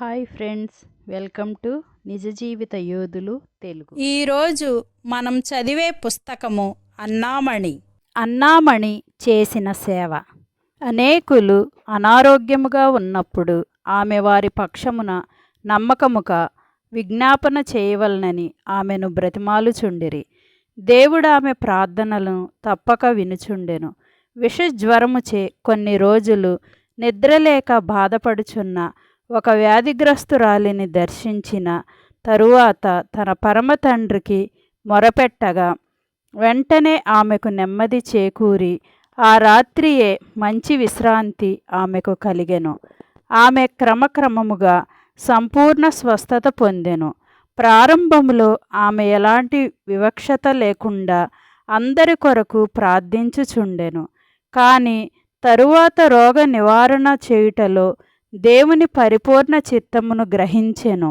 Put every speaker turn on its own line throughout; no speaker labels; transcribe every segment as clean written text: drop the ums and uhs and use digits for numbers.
Hi friends, welcome to నిజ జీవిత యోధులు తెలుగు.
ఈరోజు మనం చదివే పుస్తకము అన్నామణి.
అన్నామణి చేసిన సేవ. అనేకులు అనారోగ్యముగా ఉన్నప్పుడు ఆమె వారి పక్షమున నమ్మకముగా విజ్ఞాపన చేయవలనని ఆమెను బ్రతిమాలుచుండిరి. దేవుడు ఆమె ప్రార్థనలను తప్పక వినుచుండెను. విషజ్వరముచే కొన్ని రోజులు నిద్రలేక బాధపడుచున్న ఒక వ్యాధిగ్రస్తురాలిని దర్శించిన తరువాత తన పరమ తండ్రికి మొరపెట్టగా వెంటనే ఆమెకు నెమ్మది చేకూరి ఆ రాత్రియే మంచి విశ్రాంతి ఆమెకు కలిగెను. ఆమె క్రమక్రమముగా సంపూర్ణ స్వస్థత పొందెను. ప్రారంభంలో ఆమె ఎలాంటి వివక్షత లేకుండా అందరి కొరకు ప్రార్థించుచుండెను. కానీ తరువాత రోగ నివారణ చేయుటలో దేవుని పరిపూర్ణ చిత్తమును గ్రహించెను.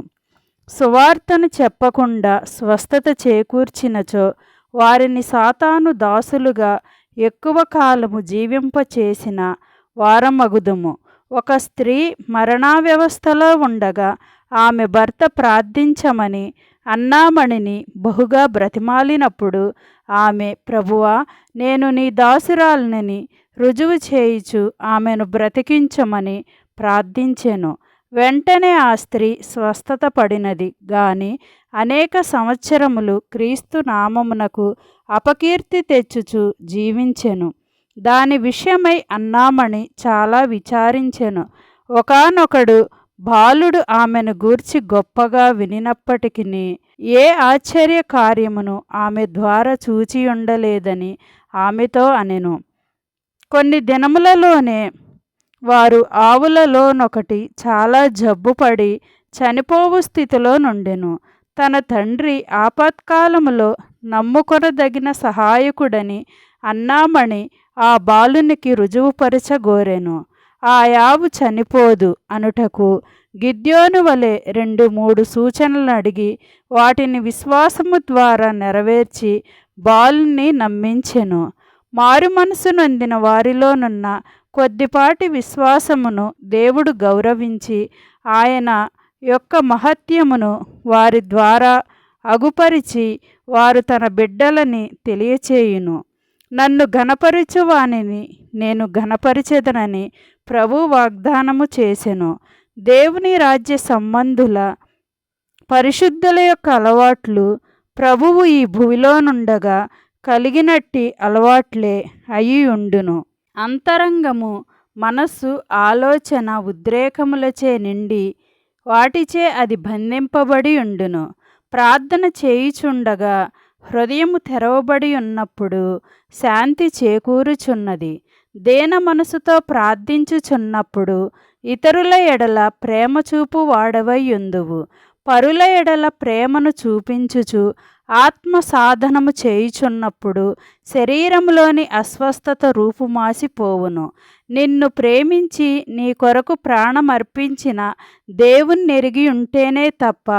సువార్తను చెప్పకుండా స్వస్థత చేకూర్చినచో వారిని సాతాను దాసులుగా ఎక్కువ కాలము జీవింపచేసిన వారమగుదుము. ఒక స్త్రీ మరణావ్యవస్థలో ఉండగా ఆమె భర్త ప్రార్థించమని అన్నామణిని బహుగా బ్రతిమాలినప్పుడు ఆమె, ప్రభువా, నేను నీ దాసురాలిని రుజువు చేయుచు ఆమెను బ్రతికించమని ప్రార్థించెను. వెంటనే ఆ స్త్రీ స్వస్థత పడినది గాని అనేక సంవత్సరములు క్రీస్తు నామమునకు అపకీర్తి తెచ్చుచు జీవించెను. దాని విషయమై అన్నామణి చాలా విచారించెను. ఒకానొకడు బాలుడు ఆమెను గూర్చి గొప్పగా వినినప్పటికీ ఏ ఆశ్చర్య కార్యమును ఆమె ద్వారా చూచియుండలేదని ఆమెతో అనెను. కొన్ని దినములలోనే వారు ఆవులలోనొకటి చాలా జబ్బుపడి చనిపోవు స్థితిలో నుండెను. తన తండ్రి ఆపత్కాలములో నమ్ముకొనదగిన సహాయకుడని అన్నామణి ఆ బాలునికి రుజువుపరచగోరెను. ఆ ఆవు చనిపోదు అనుటకు గిద్యోను వలె 2-3 సూచనలు అడిగి వాటిని విశ్వాసము ద్వారా నెరవేర్చి బాలుని నమ్మించెను. మారు మనసు నొందిన వారిలోనున్న కొద్దిపాటి విశ్వాసమును దేవుడు గౌరవించి ఆయన యొక్క మహత్యమును వారి ద్వారా అగుపరిచి వారు తన బిడ్డలని తెలియచేయును. నన్ను ఘనపరచు వానిని నేను ఘనపరిచెదనని ప్రభు వాగ్దానము చేసెను. దేవుని రాజ్య సంబంధుల పరిశుద్ధుల యొక్క అలవాట్లు ప్రభువు ఈ భూమిలోనుండగా కలిగినట్టి అలవాట్లే అయ్యుండును. అంతరంగము, మనస్సు, ఆలోచన ఉద్రేకములచే నిండి వాటిచే అది బంధింపబడి ఉండును. ప్రార్థన చేయుచుండగా హృదయము తెరవబడి ఉన్నప్పుడు శాంతి చేకూరుచున్నది. దేన మనసుతో ప్రార్థించుచున్నప్పుడు ఇతరుల ఎడల ప్రేమ చూపు వాడవై యుందువు. పరుల ఎడల ప్రేమను చూపించుచు ఆత్మ సాధనము చేయుచున్నప్పుడు శరీరములోని అస్వస్థత రూపుమాసిపోవును. నిన్ను ప్రేమించి నీ కొరకు ప్రాణమర్పించిన దేవుణ్ణెరిగి ఉంటేనే తప్ప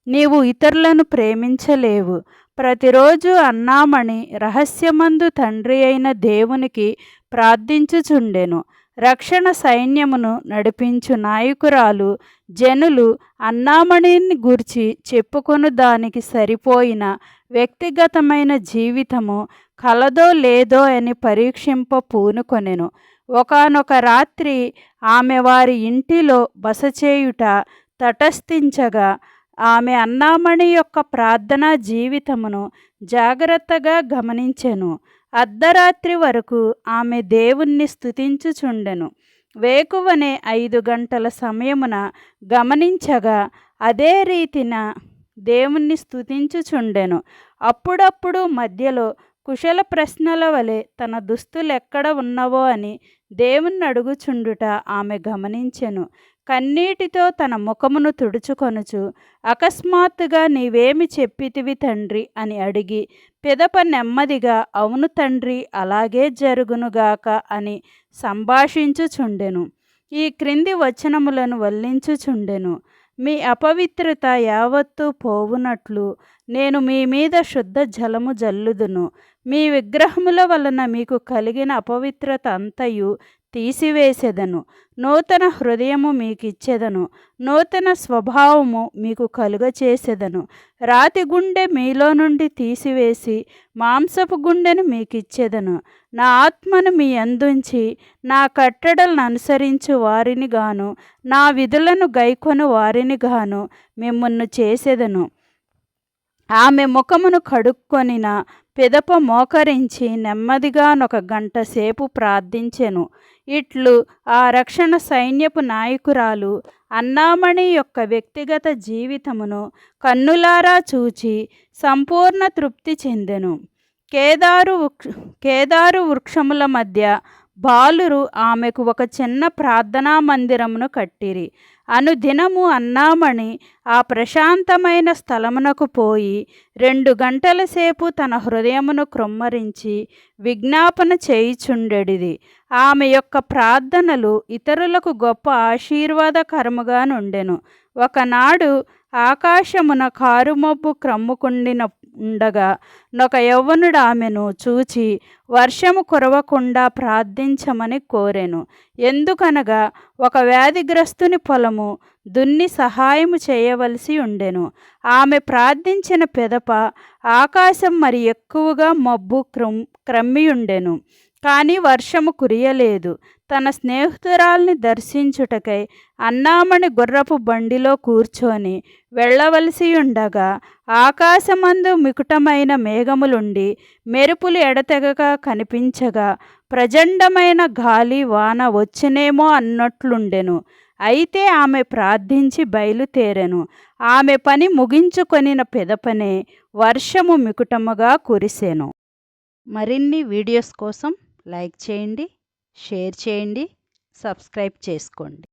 నీవు ఇతరులను ప్రేమించలేవు. ప్రతిరోజు అన్నామణి రహస్యమందు తండ్రి అయిన దేవునికి ప్రార్థించుచుండెను. రక్షణ సైన్యమును నడిపించు నాయకురాలు జనులు అన్నామణిని గూర్చి చెప్పుకొను దానికి సరిపోయిన వ్యక్తిగతమైన జీవితము కలదో లేదో అని పరీక్షింప పూనుకొనెను. ఒకానొక రాత్రి ఆమె వారి ఇంటిలో బస చేయుట తటస్థించగా ఆమె అన్నామణి యొక్క ప్రార్థనా జీవితమును జాగ్రత్తగా గమనించెను. అర్ధరాత్రి వరకు ఆమె దేవుణ్ణి స్తుతించుచుండెను. వేకువనే 5 గంటల సమయమున గమనించగా అదే రీతిన దేవుణ్ణి స్తుతించుచుండెను. అప్పుడప్పుడు మధ్యలో కుశల ప్రశ్నల వలె తన దుస్తులెక్కడ ఉన్నవో అని దేవుణ్ణి అడుగుచుండుట ఆమె గమనించెను. కన్నీటితో తన ముఖమును తుడుచుకొనుచు అకస్మాత్తుగా నీవేమి చెప్పితివి తండ్రి అని అడిగి పిదప నెమ్మదిగా అవును తండ్రి, అలాగే జరుగునుగాక అని సంభాషించుచుండెను. ఈ క్రింది వచనములను వల్లించుచుండెను. మీ అపవిత్రత యావత్తు పోవునట్లు నేను మీ మీద శుద్ధ జలము జల్లుదును. మీ విగ్రహముల వలన మీకు కలిగిన అపవిత్రత అంతయు తీసివేసెదను. నూతన హృదయము మీకిచ్చెదను. నూతన స్వభావము మీకు కలుగచేసెదను. రాతి గుండె మీలో నుండి తీసివేసి మాంసపు గుండెను మీకిచ్చెదను. నా ఆత్మను మీ అందుంచి నా కట్టడలను అనుసరించు వారిని గాను నా విధులను గైకొను వారిని గాను మిమ్మును చేసెదను. ఆమె ముఖమును కడుక్కొనిన పిదప మోకరించి నెమ్మదిగానొక గంట సేపు ప్రార్థించెను. ఇట్లు ఆ రక్షణ సైన్యపు నాయకురాలు అన్నామణి యొక్క వ్యక్తిగత జీవితమును కన్నులారా చూచి సంపూర్ణ తృప్తి చెందెను. కేదారు వృక్షముల మధ్య బాలురు ఆమెకు ఒక చిన్న ప్రార్థనా మందిరమును కట్టిరి. అనుదినము అన్నామణి ఆ ప్రశాంతమైన స్థలమునకు పోయి 2 గంటల సేపు తన హృదయమును క్రొమ్మరించి విజ్ఞాపన చేయుచుండెడిది. ఆమె యొక్క ప్రార్థనలు ఇతరులకు గొప్ప ఆశీర్వాదకరముగా నుండెను. ఒకనాడు ఆకాశమున కారుమబ్బు క్రమ్ముకుండిన ఉండగా నొక యవ్వనుడు ఆమెను చూచి వర్షము కురవకుండా ప్రార్థించమని కోరెను. ఎందుకనగా ఒక వ్యాధిగ్రస్తుని పొలము దున్ని సహాయము చేయవలసి ఉండెను. ఆమె ప్రార్థించిన పిదప ఆకాశం మరి ఎక్కువగా మబ్బు క్రమ్మియుండెను. కానీ వర్షము కురియలేదు. తన స్నేహితురాల్ని దర్శించుటకై అన్నామణి గుర్రపు బండిలో కూర్చొని వెళ్ళవలసి ఉండగా ఆకాశమందు మికుటమైన మేఘములుండి మెరుపులు ఎడతెగక కనిపించగా ప్రచండమైన గాలి వాన వచ్చునేమో అన్నట్లుండెను. అయితే ఆమె ప్రార్థించి బయలుదేరెను. ఆమె పని ముగించుకొనిన పిదపనే వర్షము మికుటముగా కురిసెను. మరిన్ని వీడియోస్ కోసం లైక్ చేయండి, షేర్ చేయండి, సబ్స్క్రైబ్ చేసుకోండి.